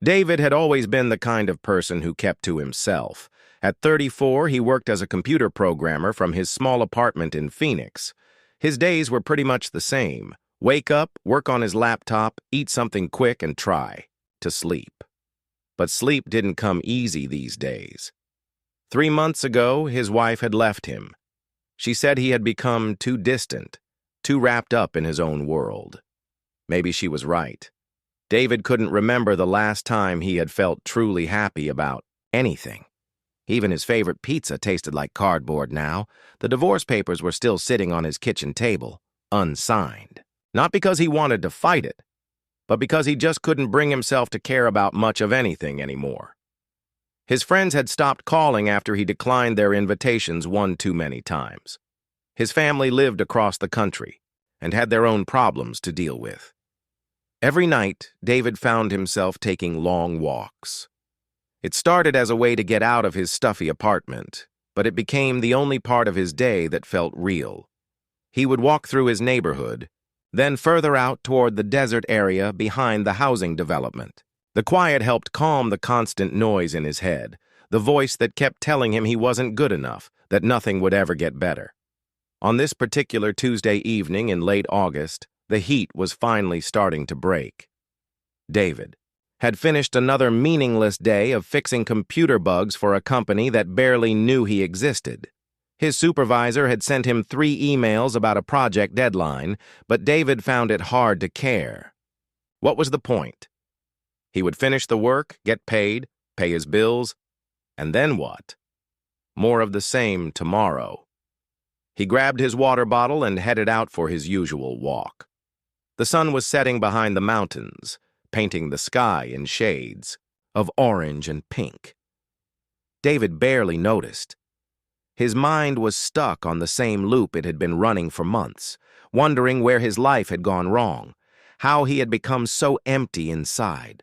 David had always been the kind of person who kept to himself. At 34, he worked as a computer programmer from his small apartment in Phoenix. His days were pretty much the same. Wake up, work on his laptop, eat something quick, and try to sleep. But sleep didn't come easy these days. 3 months ago, his wife had left him. She said he had become too distant, too wrapped up in his own world. Maybe she was right. David couldn't remember the last time he had felt truly happy about anything. Even his favorite pizza tasted like cardboard now. The divorce papers were still sitting on his kitchen table, unsigned. Not because he wanted to fight it, but because he just couldn't bring himself to care about much of anything anymore. His friends had stopped calling after he declined their invitations one too many times. His family lived across the country and had their own problems to deal with. Every night, David found himself taking long walks. It started as a way to get out of his stuffy apartment, but it became the only part of his day that felt real. He would walk through his neighborhood, then further out toward the desert area behind the housing development. The quiet helped calm the constant noise in his head, the voice that kept telling him he wasn't good enough, that nothing would ever get better. On this particular Tuesday evening in late August, the heat was finally starting to break. David had finished another meaningless day of fixing computer bugs for a company that barely knew he existed. His supervisor had sent him 3 emails about a project deadline, but David found it hard to care. What was the point? He would finish the work, get paid, pay his bills, and then what? More of the same tomorrow. He grabbed his water bottle and headed out for his usual walk. The sun was setting behind the mountains, painting the sky in shades of orange and pink. David barely noticed. His mind was stuck on the same loop it had been running for months, wondering where his life had gone wrong, how he had become so empty inside.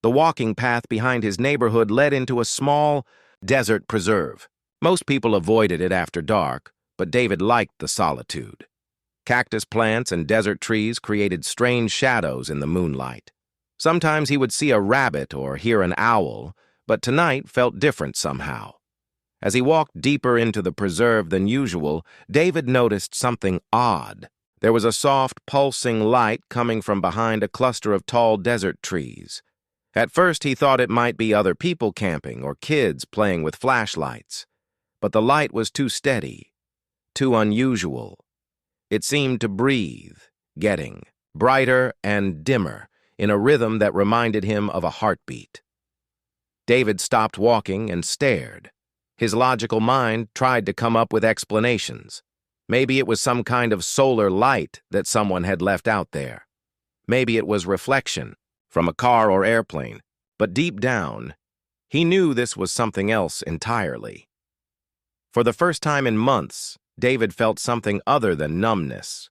The walking path behind his neighborhood led into a small desert preserve. Most people avoided it after dark, but David liked the solitude. Cactus plants and desert trees created strange shadows in the moonlight. Sometimes he would see a rabbit or hear an owl, but tonight felt different somehow. As he walked deeper into the preserve than usual, David noticed something odd. There was a soft, pulsing light coming from behind a cluster of tall desert trees. At first, he thought it might be other people camping or kids playing with flashlights. But the light was too steady, too unusual. It seemed to breathe, getting brighter and dimmer in a rhythm that reminded him of a heartbeat. David stopped walking and stared. His logical mind tried to come up with explanations. Maybe it was some kind of solar light that someone had left out there. Maybe it was reflection from a car or airplane. But deep down, he knew this was something else entirely. For the first time in months, David felt something other than numbness.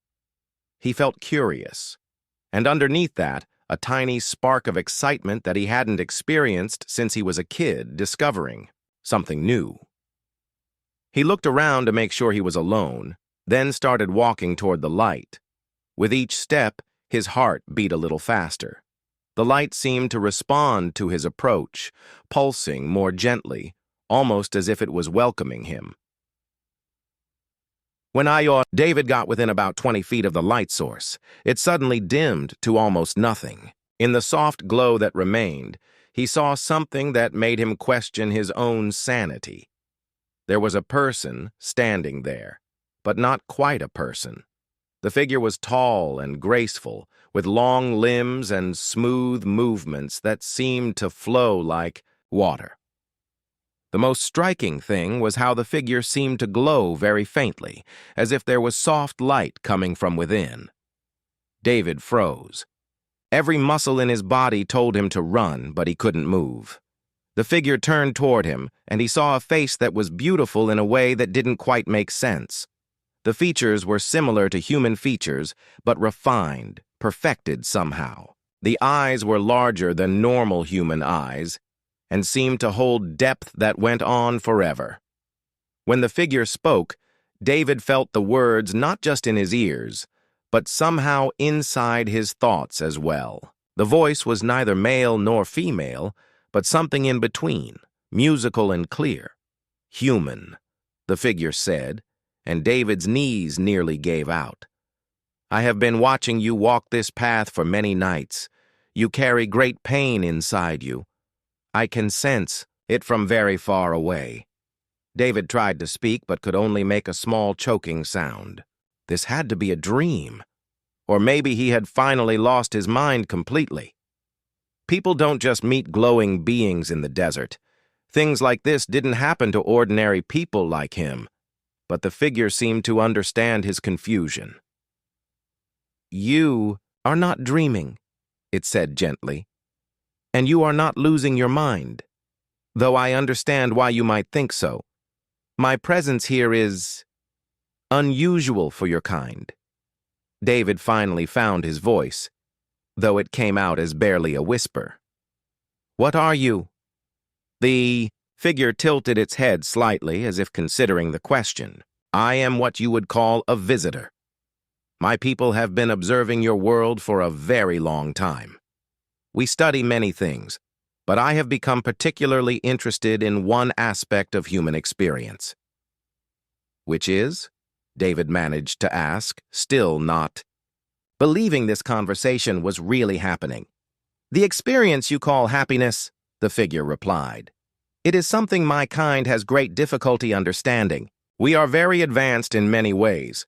He felt curious, and underneath that, a tiny spark of excitement that he hadn't experienced since he was a kid, discovering something new. He looked around to make sure he was alone, then started walking toward the light. With each step, his heart beat a little faster. The light seemed to respond to his approach, pulsing more gently, almost as if it was welcoming him. When David got within about 20 feet of the light source, it suddenly dimmed to almost nothing. In the soft glow that remained, he saw something that made him question his own sanity. There was a person standing there, but not quite a person. The figure was tall and graceful, with long limbs and smooth movements that seemed to flow like water. The most striking thing was how the figure seemed to glow very faintly, as if there was soft light coming from within. David froze. Every muscle in his body told him to run, but he couldn't move. The figure turned toward him, and he saw a face that was beautiful in a way that didn't quite make sense. The features were similar to human features, but refined, perfected somehow. The eyes were larger than normal human eyes, and seemed to hold depth that went on forever. When the figure spoke, David felt the words not just in his ears, but somehow inside his thoughts as well. The voice was neither male nor female, but something in between, musical and clear. Human, the figure said, and David's knees nearly gave out. I have been watching you walk this path for many nights. You carry great pain inside you. I can sense it from very far away. David tried to speak but could only make a small choking sound. This had to be a dream. Or maybe he had finally lost his mind completely. People don't just meet glowing beings in the desert. Things like this didn't happen to ordinary people like him. But the figure seemed to understand his confusion. You are not dreaming, it said gently. And you are not losing your mind. Though I understand why you might think so. My presence here is unusual for your kind. David finally found his voice, though it came out as barely a whisper. What are you? The figure tilted its head slightly as if considering the question. I am what you would call a visitor. My people have been observing your world for a very long time. We study many things, but I have become particularly interested in one aspect of human experience. Which is? David managed to ask, still not believing this conversation was really happening. The experience you call happiness, the figure replied. It is something my kind has great difficulty understanding. We are very advanced in many ways,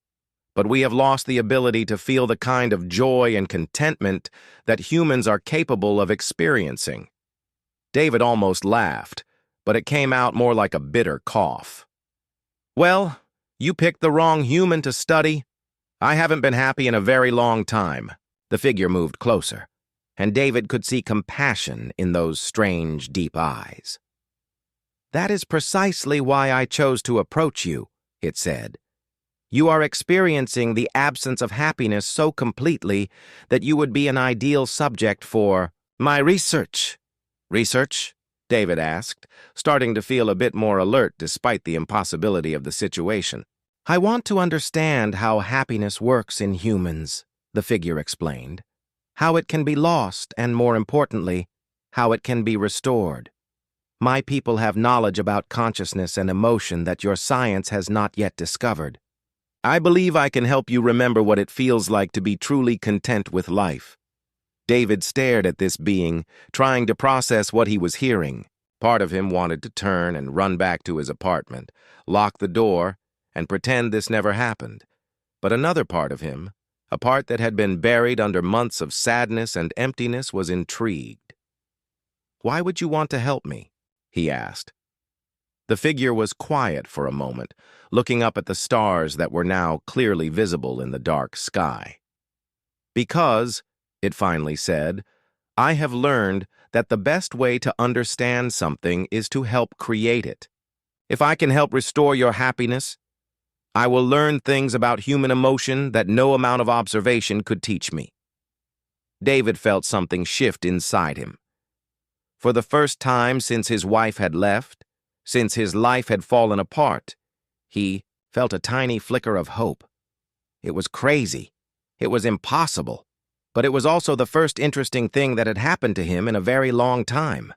but we have lost the ability to feel the kind of joy and contentment that humans are capable of experiencing. David almost laughed, but it came out more like a bitter cough. Well, you picked the wrong human to study. I haven't been happy in a very long time. The figure moved closer, and David could see compassion in those strange, deep eyes. That is precisely why I chose to approach you, it said. You are experiencing the absence of happiness so completely that you would be an ideal subject for my research. Research? David asked, starting to feel a bit more alert despite the impossibility of the situation. I want to understand how happiness works in humans, the figure explained. How it can be lost, and more importantly, how it can be restored. My people have knowledge about consciousness and emotion that your science has not yet discovered. I believe I can help you remember what it feels like to be truly content with life. David stared at this being, trying to process what he was hearing. Part of him wanted to turn and run back to his apartment, lock the door, and pretend this never happened. But another part of him, a part that had been buried under months of sadness and emptiness, was intrigued. Why would you want to help me? He asked. The figure was quiet for a moment, looking up at the stars that were now clearly visible in the dark sky. Because, it finally said, I have learned that the best way to understand something is to help create it. If I can help restore your happiness, I will learn things about human emotion that no amount of observation could teach me. David felt something shift inside him. For the first time since his wife had left, since his life had fallen apart, he felt a tiny flicker of hope. It was crazy. It was impossible. But it was also the first interesting thing that had happened to him in a very long time.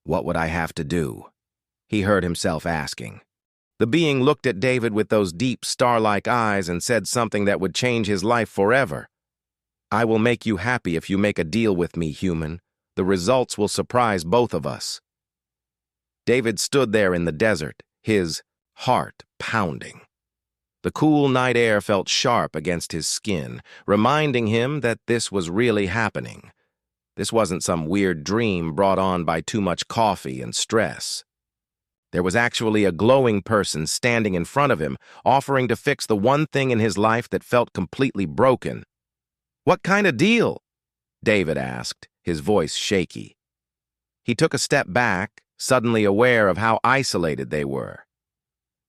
What would I have to do? He heard himself asking. The being looked at David with those deep, star-like eyes and said something that would change his life forever. I will make you happy if you make a deal with me, human. The results will surprise both of us. David stood there in the desert, his heart pounding. The cool night air felt sharp against his skin, reminding him that this was really happening. This wasn't some weird dream brought on by too much coffee and stress. There was actually a glowing person standing in front of him, offering to fix the one thing in his life that felt completely broken. What kind of deal? David asked, his voice shaky. He took a step back, suddenly aware of how isolated they were.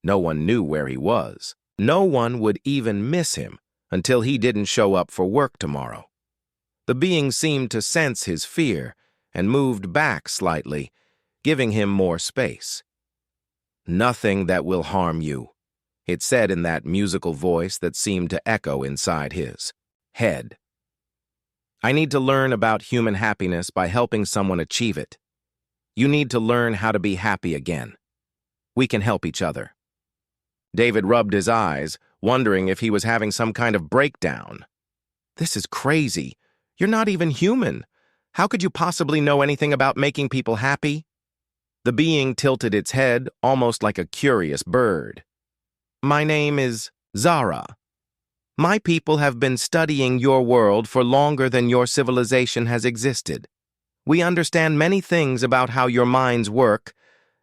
No one knew where he was. No one would even miss him until he didn't show up for work tomorrow. The being seemed to sense his fear and moved back slightly, giving him more space. Nothing that will harm you, it said in that musical voice that seemed to echo inside his head. I need to learn about human happiness by helping someone achieve it. You need to learn how to be happy again. We can help each other. David rubbed his eyes, wondering if he was having some kind of breakdown. This is crazy. You're not even human. How could you possibly know anything about making people happy? The being tilted its head, almost like a curious bird. My name is Zara. My people have been studying your world for longer than your civilization has existed. We understand many things about how your minds work,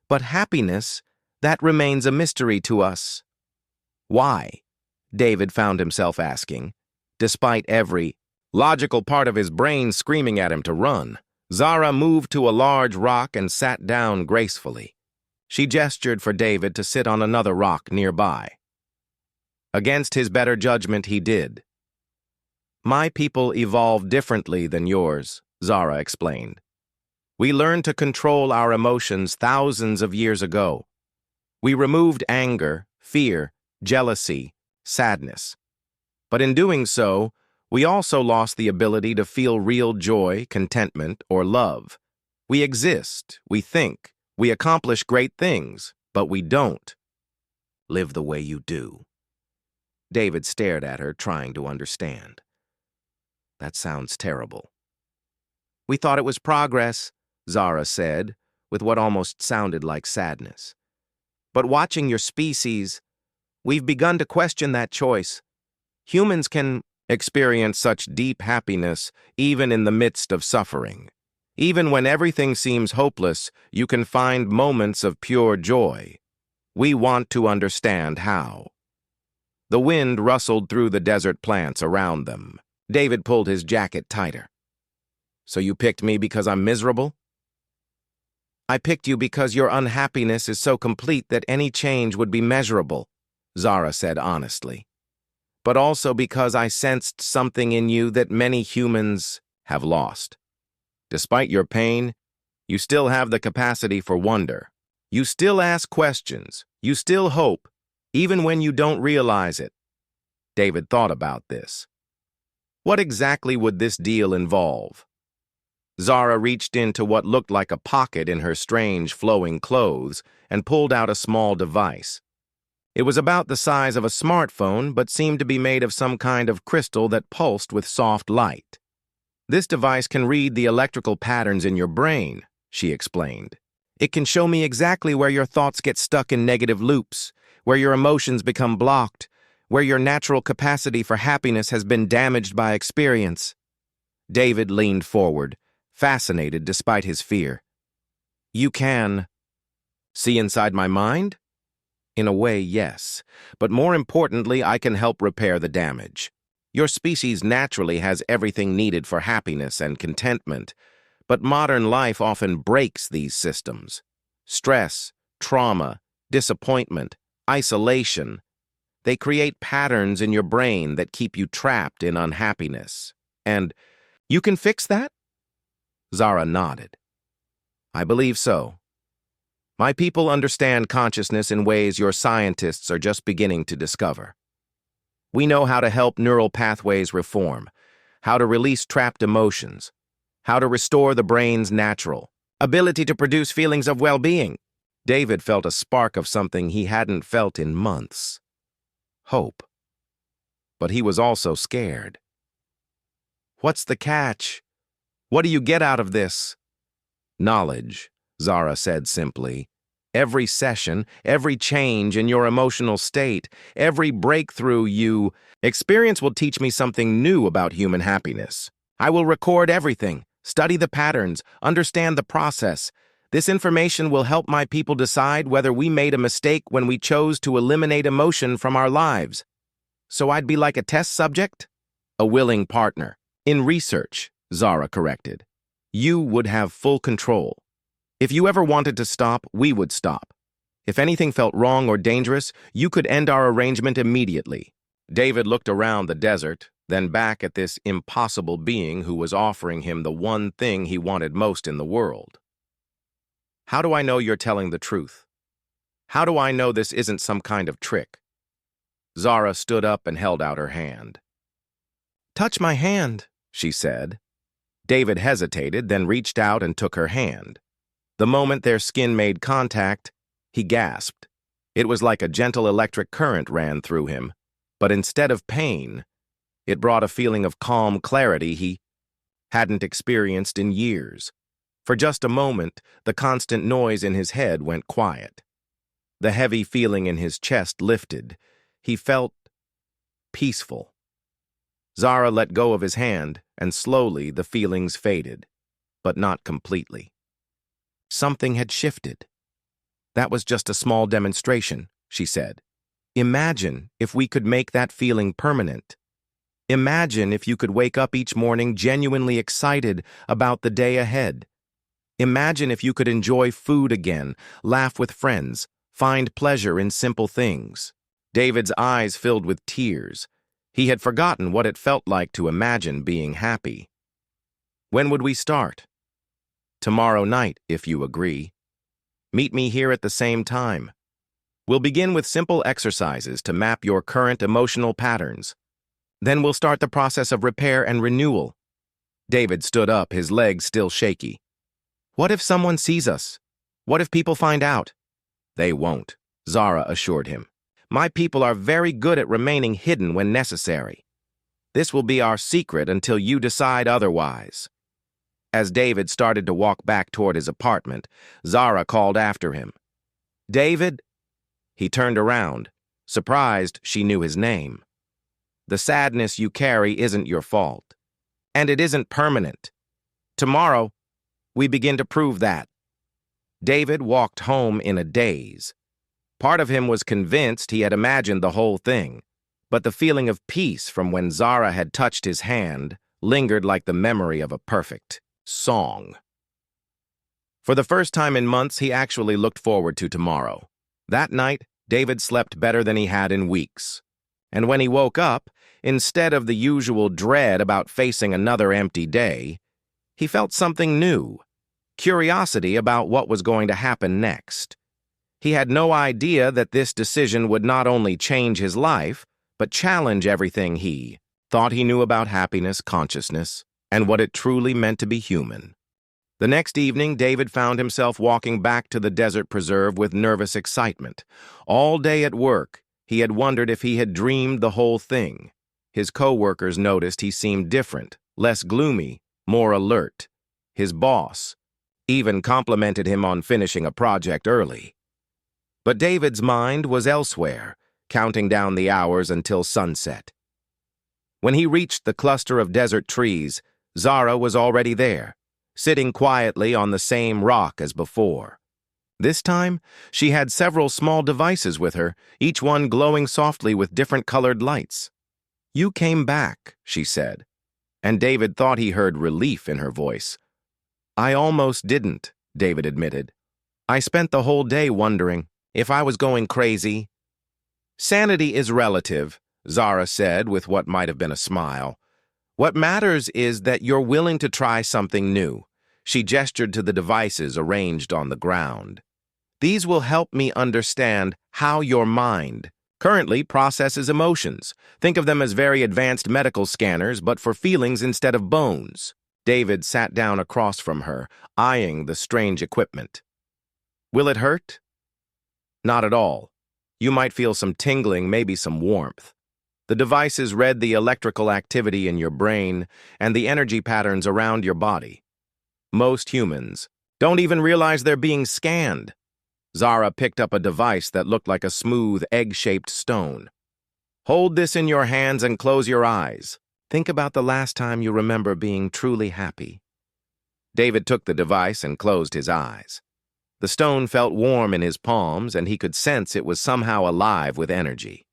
but happiness, that remains a mystery to us. Why? David found himself asking. Despite every logical part of his brain screaming at him to run, Zara moved to a large rock and sat down gracefully. She gestured for David to sit on another rock nearby. Against his better judgment, he did. My people evolved differently than yours, Zara explained. We learned to control our emotions thousands of years ago. We removed anger, fear, jealousy, sadness. But in doing so, we also lost the ability to feel real joy, contentment, or love. We exist, we think, we accomplish great things, but we don't live the way you do. David stared at her, trying to understand. That sounds terrible. We thought it was progress, Zara said, with what almost sounded like sadness. But watching your species, we've begun to question that choice. Humans can experience such deep happiness even in the midst of suffering. Even when everything seems hopeless, you can find moments of pure joy. We want to understand how. The wind rustled through the desert plants around them. David pulled his jacket tighter. So you picked me because I'm miserable? I picked you because your unhappiness is so complete that any change would be measurable, Zara said honestly. But also because I sensed something in you that many humans have lost. Despite your pain, you still have the capacity for wonder. You still ask questions. You still hope, even when you don't realize it. David thought about this. What exactly would this deal involve? Zara reached into what looked like a pocket in her strange flowing clothes and pulled out a small device. It was about the size of a smartphone, but seemed to be made of some kind of crystal that pulsed with soft light. This device can read the electrical patterns in your brain, she explained. It can show me exactly where your thoughts get stuck in negative loops, where your emotions become blocked, where your natural capacity for happiness has been damaged by experience. David leaned forward, fascinated despite his fear. You can see inside my mind? In a way, yes. But more importantly, I can help repair the damage. Your species naturally has everything needed for happiness and contentment, but modern life often breaks these systems. Stress, trauma, disappointment, isolation. They create patterns in your brain that keep you trapped in unhappiness. And you can fix that? Zara nodded. I believe so. My people understand consciousness in ways your scientists are just beginning to discover. We know how to help neural pathways reform, how to release trapped emotions, how to restore the brain's natural ability to produce feelings of well-being. David felt a spark of something he hadn't felt in months. Hope. But he was also scared. What's the catch? What do you get out of this? Knowledge, Zara said simply. Every session, every change in your emotional state, every breakthrough you experience will teach me something new about human happiness. I will record everything, study the patterns, understand the process. This information will help my people decide whether we made a mistake when we chose to eliminate emotion from our lives. So I'd be like a test subject? A willing partner. In research, Zara corrected. You would have full control. If you ever wanted to stop, we would stop. If anything felt wrong or dangerous, you could end our arrangement immediately. David looked around the desert, then back at this impossible being who was offering him the one thing he wanted most in the world. How do I know you're telling the truth? How do I know this isn't some kind of trick? Zara stood up and held out her hand. Touch my hand, she said. David hesitated, then reached out and took her hand. The moment their skin made contact, he gasped. It was like a gentle electric current ran through him, but instead of pain, it brought a feeling of calm clarity he hadn't experienced in years. For just a moment, the constant noise in his head went quiet. The heavy feeling in his chest lifted. He felt peaceful. Zara let go of his hand, and slowly the feelings faded, but not completely. Something had shifted. That was just a small demonstration, she said. Imagine if we could make that feeling permanent. Imagine if you could wake up each morning genuinely excited about the day ahead. Imagine if you could enjoy food again, laugh with friends, find pleasure in simple things. David's eyes filled with tears. He had forgotten what it felt like to imagine being happy. When would we start? Tomorrow night, if you agree. Meet me here at the same time. We'll begin with simple exercises to map your current emotional patterns. Then we'll start the process of repair and renewal. David stood up, his legs still shaky. What if someone sees us? What if people find out? They won't, Zara assured him. My people are very good at remaining hidden when necessary. This will be our secret until you decide otherwise. As David started to walk back toward his apartment, Zara called after him. David? He turned around, surprised she knew his name. The sadness you carry isn't your fault, and it isn't permanent. Tomorrow, we begin to prove that. David walked home in a daze. Part of him was convinced he had imagined the whole thing, but the feeling of peace from when Zara had touched his hand lingered like the memory of a perfect song. For the first time in months, he actually looked forward to tomorrow. That night, David slept better than he had in weeks. And when he woke up, instead of the usual dread about facing another empty day, he felt something new, curiosity about what was going to happen next. He had no idea that this decision would not only change his life, but challenge everything he thought he knew about happiness, consciousness, and what it truly meant to be human. The next evening, David found himself walking back to the desert preserve with nervous excitement. All day at work, he had wondered if he had dreamed the whole thing. His co-workers noticed he seemed different, less gloomy, more alert. His boss even complimented him on finishing a project early. But David's mind was elsewhere, counting down the hours until sunset. When he reached the cluster of desert trees, Zara was already there, sitting quietly on the same rock as before. This time, she had several small devices with her, each one glowing softly with different colored lights. You came back, she said, and David thought he heard relief in her voice. I almost didn't, David admitted. I spent the whole day wondering if I was going crazy. Sanity is relative, Zara said with what might have been a smile. What matters is that you're willing to try something new. She gestured to the devices arranged on the ground. These will help me understand how your mind currently processes emotions. Think of them as very advanced medical scanners, but for feelings instead of bones. David sat down across from her, eyeing the strange equipment. Will it hurt? Not at all. You might feel some tingling, maybe some warmth. The devices read the electrical activity in your brain and the energy patterns around your body. Most humans don't even realize they're being scanned. Zara picked up a device that looked like a smooth, egg-shaped stone. Hold this in your hands and close your eyes. Think about the last time you remember being truly happy. David took the device and closed his eyes. The stone felt warm in his palms, and he could sense it was somehow alive with energy.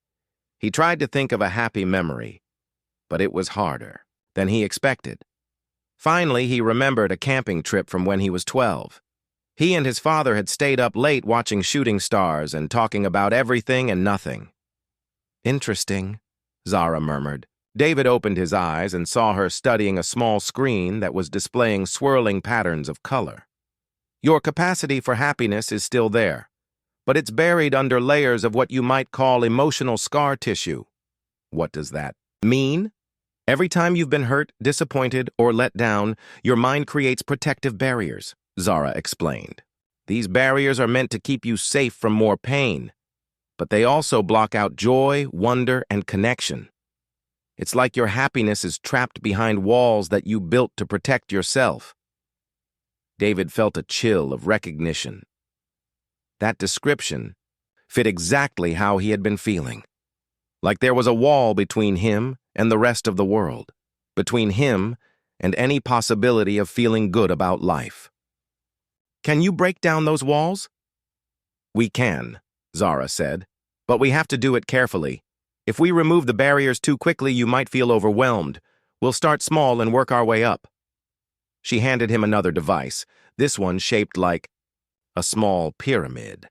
He tried to think of a happy memory, but it was harder than he expected. Finally, he remembered a camping trip from when he was 12. He and his father had stayed up late watching shooting stars and talking about everything and nothing. Interesting, Zara murmured. David opened his eyes and saw her studying a small screen that was displaying swirling patterns of color. Your capacity for happiness is still there, but it's buried under layers of what you might call emotional scar tissue. What does that mean? Every time you've been hurt, disappointed, or let down, your mind creates protective barriers, Zara explained. These barriers are meant to keep you safe from more pain, but they also block out joy, wonder, and connection. It's like your happiness is trapped behind walls that you built to protect yourself. David felt a chill of recognition. That description fit exactly how he had been feeling. Like there was a wall between him and the rest of the world, between him and any possibility of feeling good about life. Can you break down those walls? We can, Zara said, but we have to do it carefully. If we remove the barriers too quickly, you might feel overwhelmed. We'll start small and work our way up. She handed him another device, this one shaped like a small pyramid.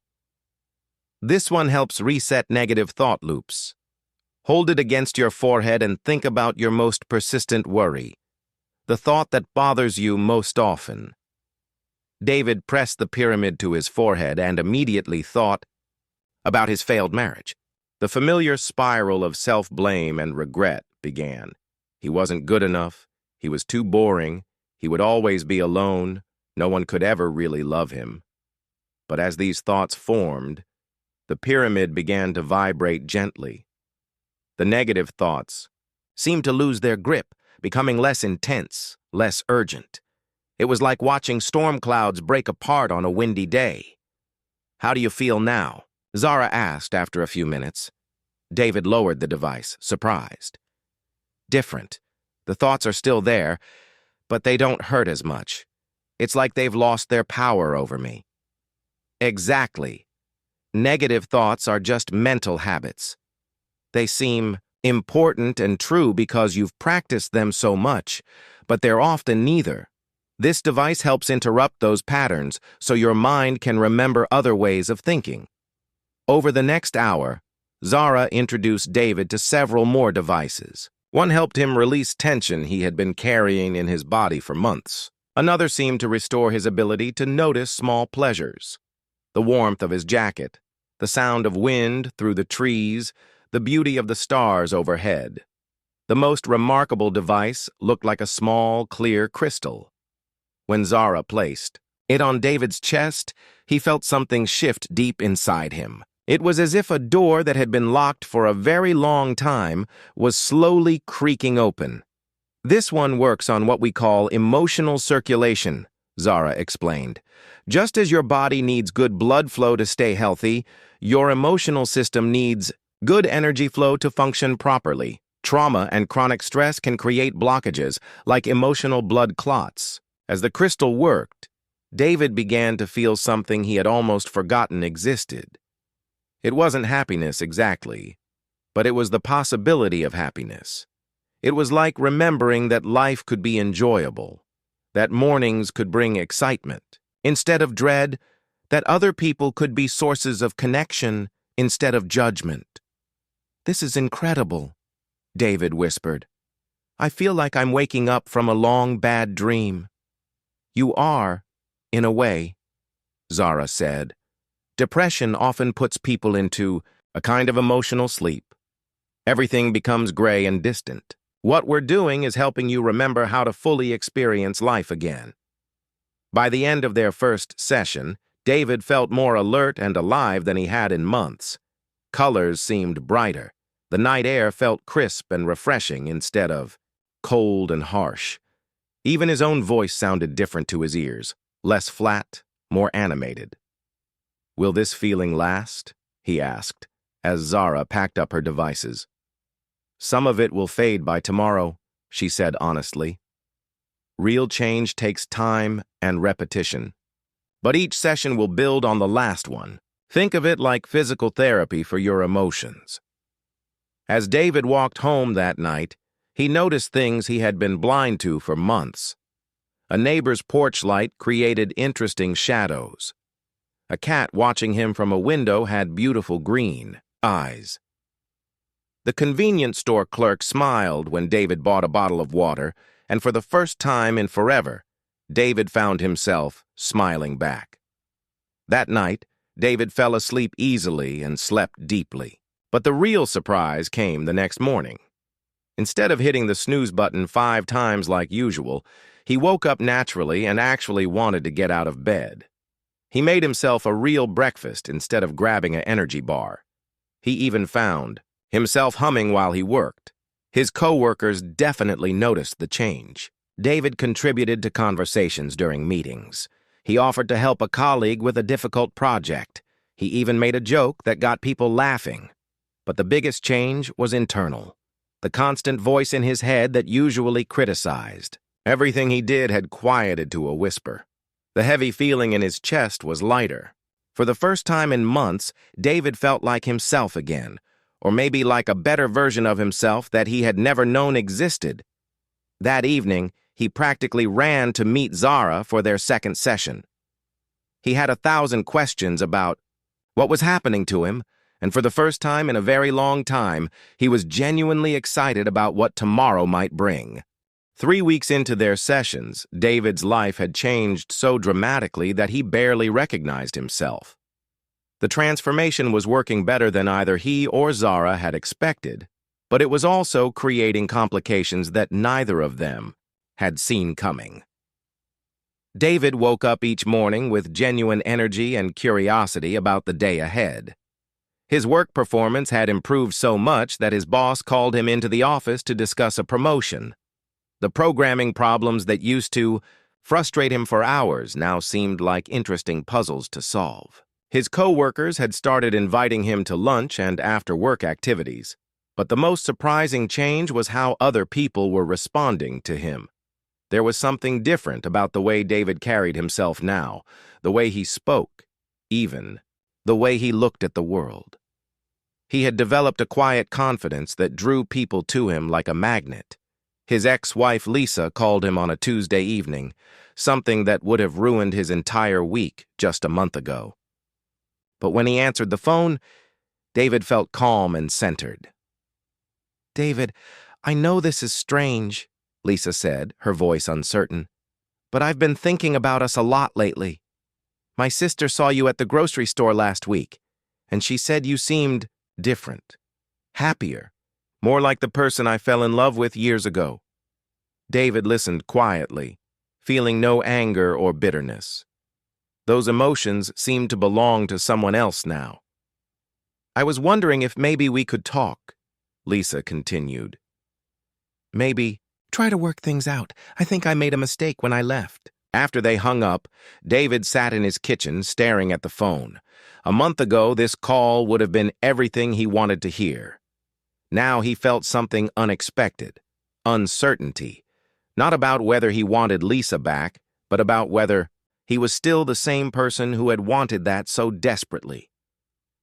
This one helps reset negative thought loops. Hold it against your forehead and think about your most persistent worry, the thought that bothers you most often. David pressed the pyramid to his forehead and immediately thought about his failed marriage. The familiar spiral of self-blame and regret began. He wasn't good enough. He was too boring. He would always be alone. No one could ever really love him. But as these thoughts formed, the pyramid began to vibrate gently. The negative thoughts seemed to lose their grip, becoming less intense, less urgent. It was like watching storm clouds break apart on a windy day. How do you feel now? Zara asked after a few minutes. David lowered the device, surprised. Different. The thoughts are still there, but they don't hurt as much. It's like they've lost their power over me. Exactly. Negative thoughts are just mental habits. They seem important and true because you've practiced them so much, but they're often neither. This device helps interrupt those patterns so your mind can remember other ways of thinking. Over the next hour, Zara introduced David to several more devices. One helped him release tension he had been carrying in his body for months. Another seemed to restore his ability to notice small pleasures. The warmth of his jacket, the sound of wind through the trees, the beauty of the stars overhead. The most remarkable device looked like a small, clear crystal. When Zara placed it on David's chest, he felt something shift deep inside him. It was as if a door that had been locked for a very long time was slowly creaking open. This one works on what we call emotional circulation, Zara explained. Just as your body needs good blood flow to stay healthy, your emotional system needs good energy flow to function properly. Trauma and chronic stress can create blockages, like emotional blood clots. As the crystal worked, David began to feel something he had almost forgotten existed. It wasn't happiness exactly, but it was the possibility of happiness. It was like remembering that life could be enjoyable, that mornings could bring excitement instead of dread, that other people could be sources of connection instead of judgment. "This is incredible," David whispered. "I feel like I'm waking up from a long, bad dream." "You are, in a way," Zara said. "Depression often puts people into a kind of emotional sleep. Everything becomes gray and distant. What we're doing is helping you remember how to fully experience life again." By the end of their first session, David felt more alert and alive than he had in months. Colors seemed brighter. The night air felt crisp and refreshing instead of cold and harsh. Even his own voice sounded different to his ears, less flat, more animated. "Will this feeling last?" he asked, as Zara packed up her devices. "Some of it will fade by tomorrow," she said honestly. "Real change takes time and repetition. But each session will build on the last one. Think of it like physical therapy for your emotions." As David walked home that night, he noticed things he had been blind to for months. A neighbor's porch light created interesting shadows. A cat watching him from a window had beautiful green eyes. The convenience store clerk smiled when David bought a bottle of water, and for the first time in forever, David found himself smiling back. That night, David fell asleep easily and slept deeply. But the real surprise came the next morning. Instead of hitting the snooze button 5 times like usual, he woke up naturally and actually wanted to get out of bed. He made himself a real breakfast instead of grabbing an energy bar. He even found himself humming while he worked. His co-workers definitely noticed the change. David contributed to conversations during meetings. He offered to help a colleague with a difficult project. He even made a joke that got people laughing. But the biggest change was internal. The constant voice in his head that usually criticized. Everything he did had quieted to a whisper. The heavy feeling in his chest was lighter. For the first time in months, David felt like himself again, or maybe like a better version of himself that he had never known existed. That evening, he practically ran to meet Zara for their second session. He had 1,000 questions about what was happening to him, and for the first time in a very long time, he was genuinely excited about what tomorrow might bring. 3 weeks into their sessions, David's life had changed so dramatically that he barely recognized himself. The transformation was working better than either he or Zara had expected, but it was also creating complications that neither of them had seen coming. David woke up each morning with genuine energy and curiosity about the day ahead. His work performance had improved so much that his boss called him into the office to discuss a promotion. The programming problems that used to frustrate him for hours now seemed like interesting puzzles to solve. His co-workers had started inviting him to lunch and after-work activities, but the most surprising change was how other people were responding to him. There was something different about the way David carried himself now, the way he spoke, even the way he looked at the world. He had developed a quiet confidence that drew people to him like a magnet. His ex-wife Lisa called him on a Tuesday evening, something that would have ruined his entire week just a month ago. But when he answered the phone, David felt calm and centered. "David, I know this is strange," Lisa said, her voice uncertain, "but I've been thinking about us a lot lately. My sister saw you at the grocery store last week, and she said you seemed different, happier, more like the person I fell in love with years ago." David listened quietly, feeling no anger or bitterness. Those emotions seemed to belong to someone else now. "I was wondering if maybe we could talk," Lisa continued. "Maybe try to work things out. I think I made a mistake when I left." After they hung up, David sat in his kitchen staring at the phone. A month ago, this call would have been everything he wanted to hear. Now he felt something unexpected, uncertainty, not about whether he wanted Lisa back, but about whether he was still the same person who had wanted that so desperately.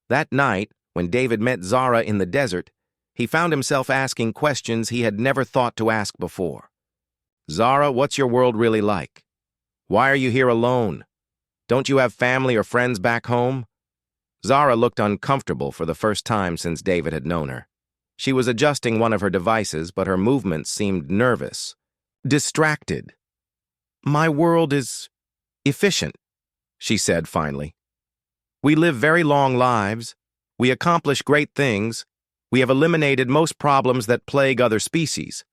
That night, when David met Zara in the desert, he found himself asking questions he had never thought to ask before. "Zara, what's your world really like? Why are you here alone? Don't you have family or friends back home?" Zara looked uncomfortable for the first time since David had known her. She was adjusting one of her devices, but her movements seemed nervous, distracted. "My world is efficient," she said finally. "We live very long lives. We accomplish great things. We have eliminated most problems that plague other species.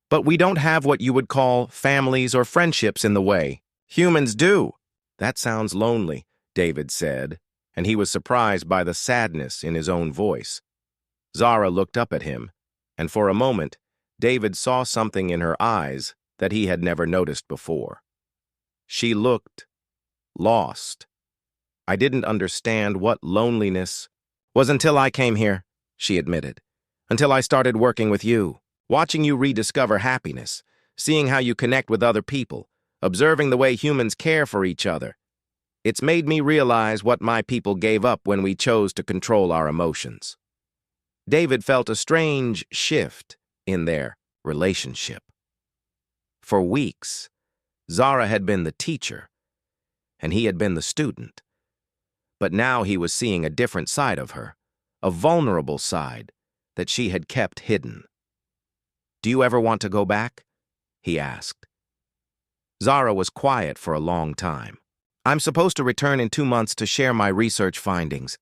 But we don't have what you would call families or friendships in the way. Humans do." "That sounds lonely," David said, and he was surprised by the sadness in his own voice. Zara looked up at him, and for a moment, David saw something in her eyes that he had never noticed before. She looked lost. "I didn't understand what loneliness was until I came here," she admitted. "Until I started working with you, watching you rediscover happiness, seeing how you connect with other people, observing the way humans care for each other. It's made me realize what my people gave up when we chose to control our emotions." David felt a strange shift in their relationship. For weeks, Zara had been the teacher, and he had been the student. But now he was seeing a different side of her, a vulnerable side that she had kept hidden. "Do you ever want to go back?" he asked. Zara was quiet for a long time. "I'm supposed to return in 2 months to share my research findings.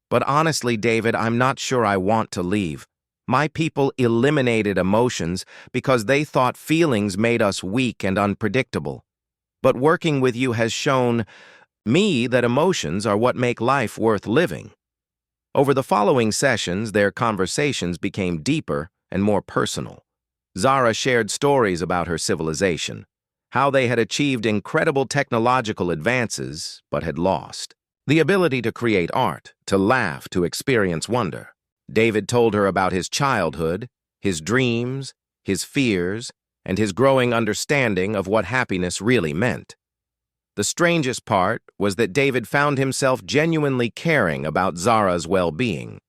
But honestly, David, I'm not sure I want to leave. My people eliminated emotions because they thought feelings made us weak and unpredictable. But working with you has shown me that emotions are what make life worth living. Over the following sessions, their conversations became deeper and more personal. Zara shared stories about her civilization, how they had achieved incredible technological advances but had lost the ability to create art, to laugh, to experience wonder. David told her about his childhood, his dreams, his fears, and his growing understanding of what happiness really meant. The strangest part was that David found himself genuinely caring about Zara's well-being.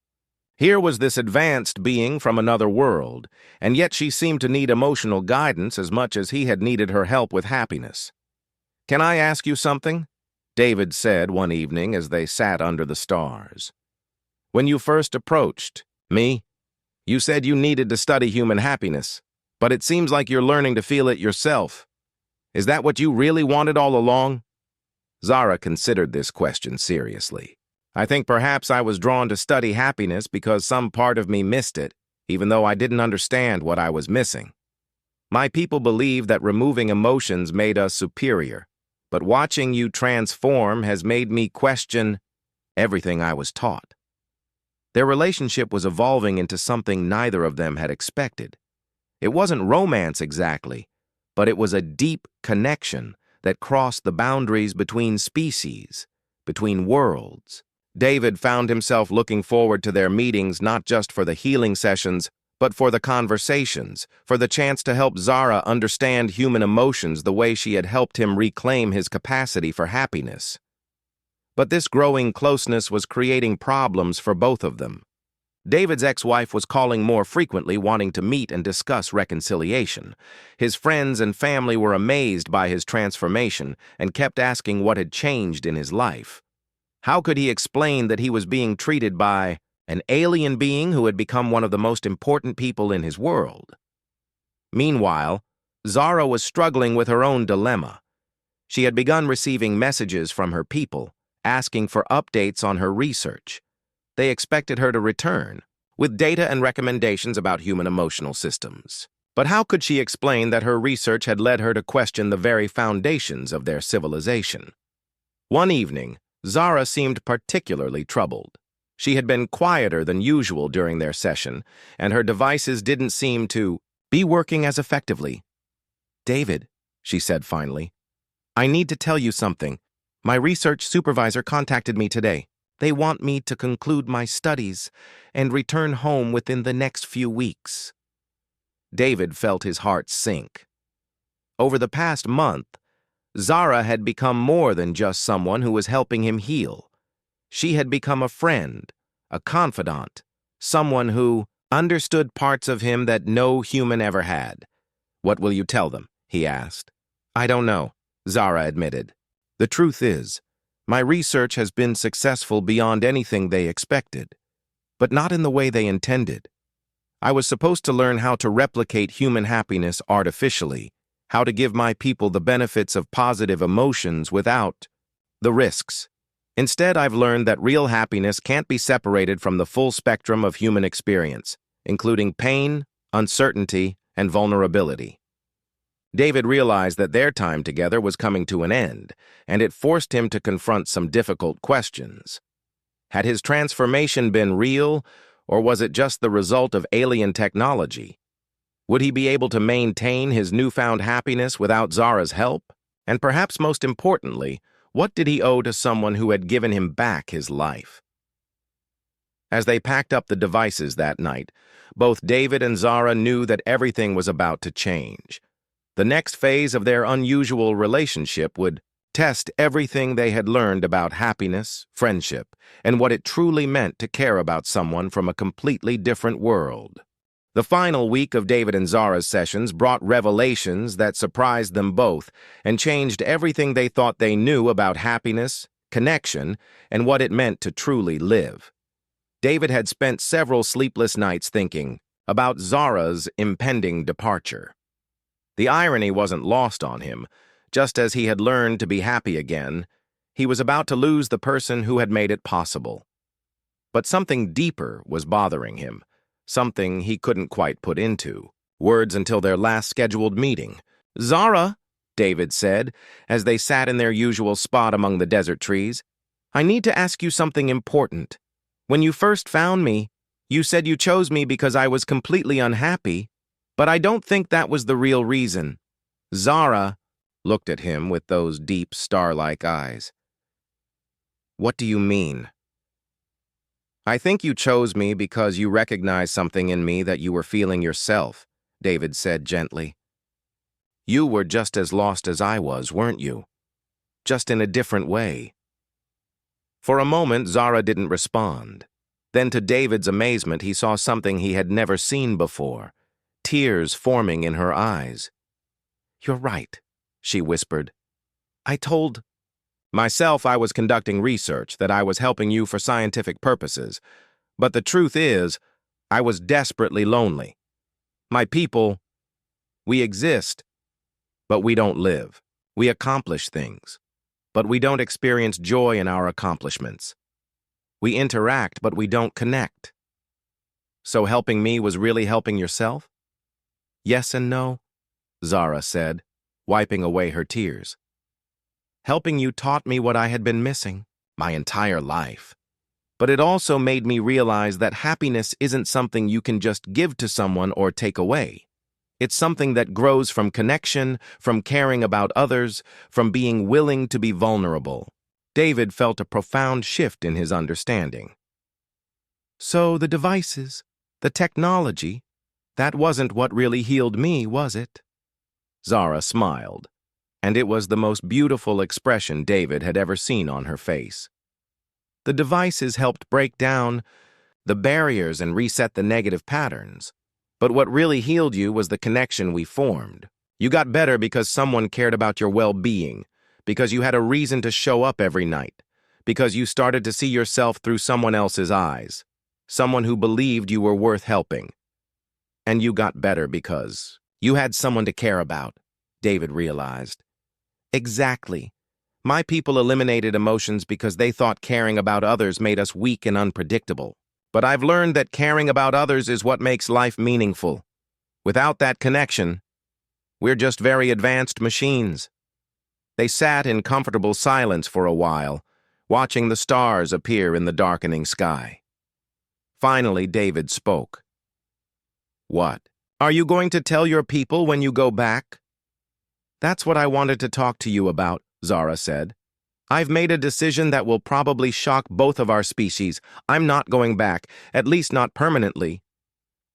Here was this advanced being from another world, and yet she seemed to need emotional guidance as much as he had needed her help with happiness. "Can I ask you something?" David said one evening as they sat under the stars. "When you first approached me, you said you needed to study human happiness, but it seems like you're learning to feel it yourself. Is that what you really wanted all along?" Zara considered this question seriously. "I think perhaps I was drawn to study happiness because some part of me missed it, even though I didn't understand what I was missing. My people believe that removing emotions made us superior, but watching you transform has made me question everything I was taught." Their relationship was evolving into something neither of them had expected. It wasn't romance exactly, but it was a deep connection that crossed the boundaries between species, between worlds. David found himself looking forward to their meetings not just for the healing sessions, but for the conversations, for the chance to help Zara understand human emotions the way she had helped him reclaim his capacity for happiness. But this growing closeness was creating problems for both of them. David's ex-wife was calling more frequently, wanting to meet and discuss reconciliation. His friends and family were amazed by his transformation and kept asking what had changed in his life. How could he explain that he was being treated by an alien being who had become one of the most important people in his world? Meanwhile, Zara was struggling with her own dilemma. She had begun receiving messages from her people, asking for updates on her research. They expected her to return, with data and recommendations about human emotional systems. But how could she explain that her research had led her to question the very foundations of their civilization? One evening, Zara seemed particularly troubled. She had been quieter than usual during their session, and her devices didn't seem to be working as effectively. "David," she said finally, "I need to tell you something. My research supervisor contacted me today. They want me to conclude my studies and return home within the next few weeks." David felt his heart sink. Over the past month, Zara had become more than just someone who was helping him heal. She had become a friend, a confidant, someone who understood parts of him that no human ever had. "What will you tell them?" he asked. "I don't know," Zara admitted. "The truth is, my research has been successful beyond anything they expected, but not in the way they intended. I was supposed to learn how to replicate human happiness artificially, how to give my people the benefits of positive emotions without the risks. Instead, I've learned that real happiness can't be separated from the full spectrum of human experience, including pain, uncertainty, and vulnerability." David realized that their time together was coming to an end, and it forced him to confront some difficult questions. Had his transformation been real, or was it just the result of alien technology? Would he be able to maintain his newfound happiness without Zara's help? And perhaps most importantly, what did he owe to someone who had given him back his life? As they packed up the devices that night, both David and Zara knew that everything was about to change. The next phase of their unusual relationship would test everything they had learned about happiness, friendship, and what it truly meant to care about someone from a completely different world. The final week of David and Zara's sessions brought revelations that surprised them both and changed everything they thought they knew about happiness, connection, and what it meant to truly live. David had spent several sleepless nights thinking about Zara's impending departure. The irony wasn't lost on him. Just as he had learned to be happy again, he was about to lose the person who had made it possible. But something deeper was bothering him, something he couldn't quite put into words until their last scheduled meeting. "Zara," David said, as they sat in their usual spot among the desert trees, "I need to ask you something important. When you first found me, you said you chose me because I was completely unhappy, but I don't think that was the real reason." Zara looked at him with those deep, star-like eyes. "What do you mean?" "I think you chose me because you recognized something in me that you were feeling yourself," David said gently. "You were just as lost as I was, weren't you? Just in a different way." For a moment, Zara didn't respond. Then, to David's amazement, he saw something he had never seen before, tears forming in her eyes. "You're right," she whispered. "I told myself I was conducting research, that I was helping you for scientific purposes. But the truth is, I was desperately lonely. My people, we exist, but we don't live. We accomplish things, but we don't experience joy in our accomplishments. We interact, but we don't connect. So helping me was really helping yourself?" "Yes and no," Zara said, wiping away her tears. "Helping you taught me what I had been missing my entire life. But it also made me realize that happiness isn't something you can just give to someone or take away. It's something that grows from connection, from caring about others, from being willing to be vulnerable." David felt a profound shift in his understanding. "So the devices, the technology, that wasn't what really healed me, was it?" Zara smiled, and it was the most beautiful expression David had ever seen on her face. "The devices helped break down the barriers and reset the negative patterns. But what really healed you was the connection we formed. You got better because someone cared about your well-being, because you had a reason to show up every night, because you started to see yourself through someone else's eyes, someone who believed you were worth helping. And you got better because you had someone to care about," David realized. "Exactly. My people eliminated emotions because they thought caring about others made us weak and unpredictable. But I've learned that caring about others is what makes life meaningful. Without that connection, we're just very advanced machines." They sat in comfortable silence for a while, watching the stars appear in the darkening sky. Finally, David spoke. "What? Are you going to tell your people when you go back?" "That's what I wanted to talk to you about," Zara said. "I've made a decision that will probably shock both of our species. I'm not going back, at least not permanently."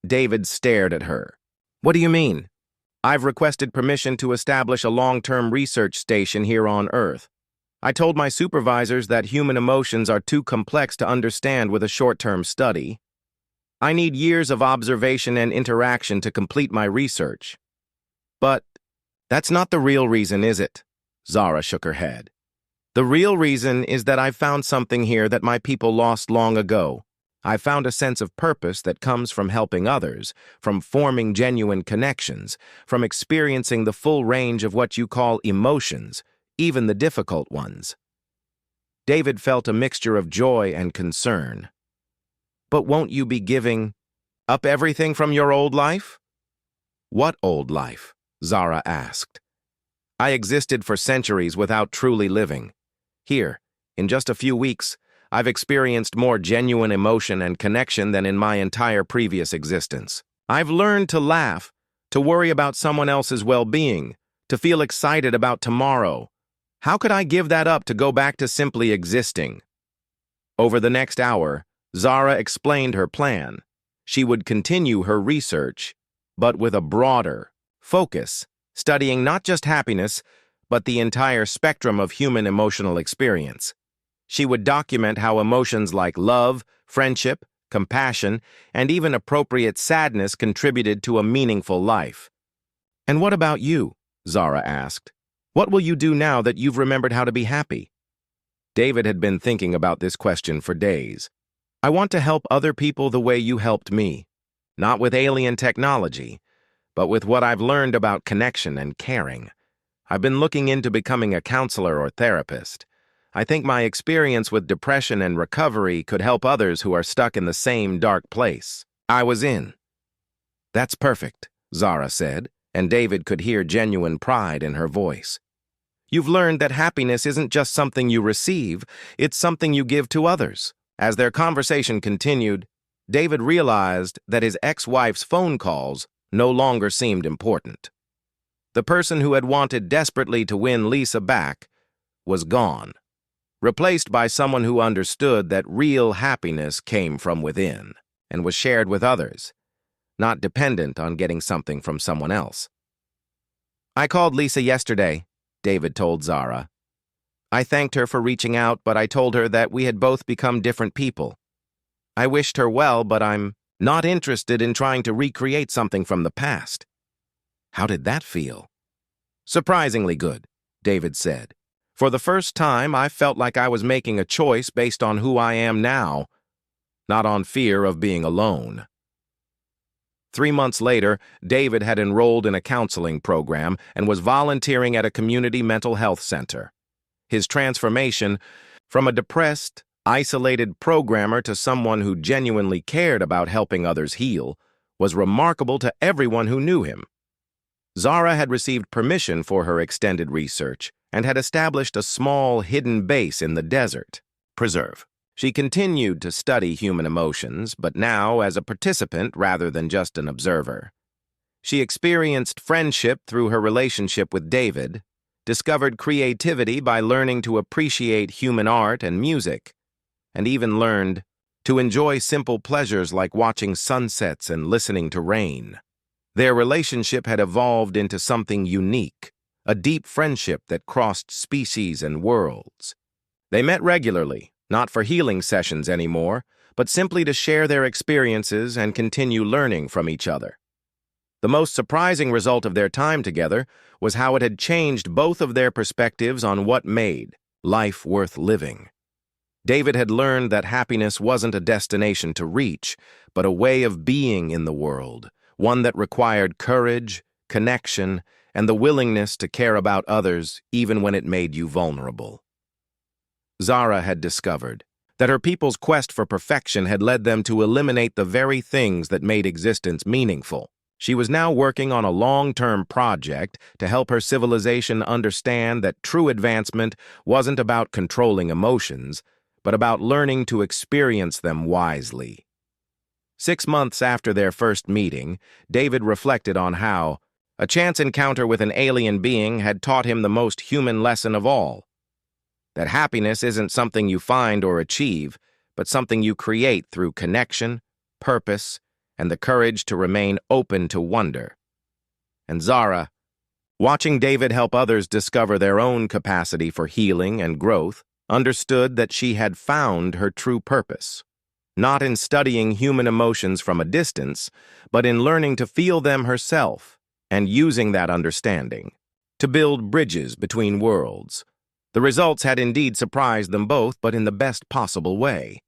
David stared at her. "What do you mean?" "I've requested permission to establish a long-term research station here on Earth. I told my supervisors that human emotions are too complex to understand with a short-term study. I need years of observation and interaction to complete my research." "But that's not the real reason, is it?" Zara shook her head. "The real reason is that I've found something here that my people lost long ago. I've found a sense of purpose that comes from helping others, from forming genuine connections, from experiencing the full range of what you call emotions, even the difficult ones." David felt a mixture of joy and concern. "But won't you be giving up everything from your old life?" "What old life?" Zara asked. "I existed for centuries without truly living. Here, in just a few weeks, I've experienced more genuine emotion and connection than in my entire previous existence. I've learned to laugh, to worry about someone else's well-being, to feel excited about tomorrow. How could I give that up to go back to simply existing?" Over the next hour, Zara explained her plan. She would continue her research, but with a broader focus, studying not just happiness, but the entire spectrum of human emotional experience. She would document how emotions like love, friendship, compassion, and even appropriate sadness contributed to a meaningful life. "And what about you?" Zara asked. "What will you do now that you've remembered how to be happy?" David had been thinking about this question for days. "I want to help other people the way you helped me. Not with alien technology, but with what I've learned about connection and caring. I've been looking into becoming a counselor or therapist. I think my experience with depression and recovery could help others who are stuck in the same dark place." I was in. That's perfect, Zara said, and David could hear genuine pride in her voice. You've learned that happiness isn't just something you receive, it's something you give to others. As their conversation continued, David realized that his ex-wife's phone calls no longer seemed important. The person who had wanted desperately to win Lisa back was gone, replaced by someone who understood that real happiness came from within and was shared with others, not dependent on getting something from someone else. I called Lisa yesterday, David told Zara. I thanked her for reaching out, but I told her that we had both become different people. I wished her well, but I'm not interested in trying to recreate something from the past. How did that feel? Surprisingly good, David said. For the first time, I felt like I was making a choice based on who I am now, not on fear of being alone. 3 months later, David had enrolled in a counseling program and was volunteering at a community mental health center. His transformation from a depressed, isolated programmer to someone who genuinely cared about helping others heal was remarkable to everyone who knew him. Zara had received permission for her extended research and had established a small, hidden base in the desert preserve. She continued to study human emotions, but now as a participant rather than just an observer. She experienced friendship through her relationship with David, discovered creativity by learning to appreciate human art and music, and even learned to enjoy simple pleasures like watching sunsets and listening to rain. Their relationship had evolved into something unique, a deep friendship that crossed species and worlds. They met regularly, not for healing sessions anymore, but simply to share their experiences and continue learning from each other. The most surprising result of their time together was how it had changed both of their perspectives on what made life worth living. David had learned that happiness wasn't a destination to reach, but a way of being in the world, one that required courage, connection, and the willingness to care about others even when it made you vulnerable. Zara had discovered that her people's quest for perfection had led them to eliminate the very things that made existence meaningful. She was now working on a long-term project to help her civilization understand that true advancement wasn't about controlling emotions, but about learning to experience them wisely. 6 months after their first meeting, David reflected on how a chance encounter with an alien being had taught him the most human lesson of all: that happiness isn't something you find or achieve, but something you create through connection, purpose, and the courage to remain open to wonder. And Zara, watching David help others discover their own capacity for healing and growth, understood that she had found her true purpose, not in studying human emotions from a distance, but in learning to feel them herself and using that understanding to build bridges between worlds. The results had indeed surprised them both, but in the best possible way.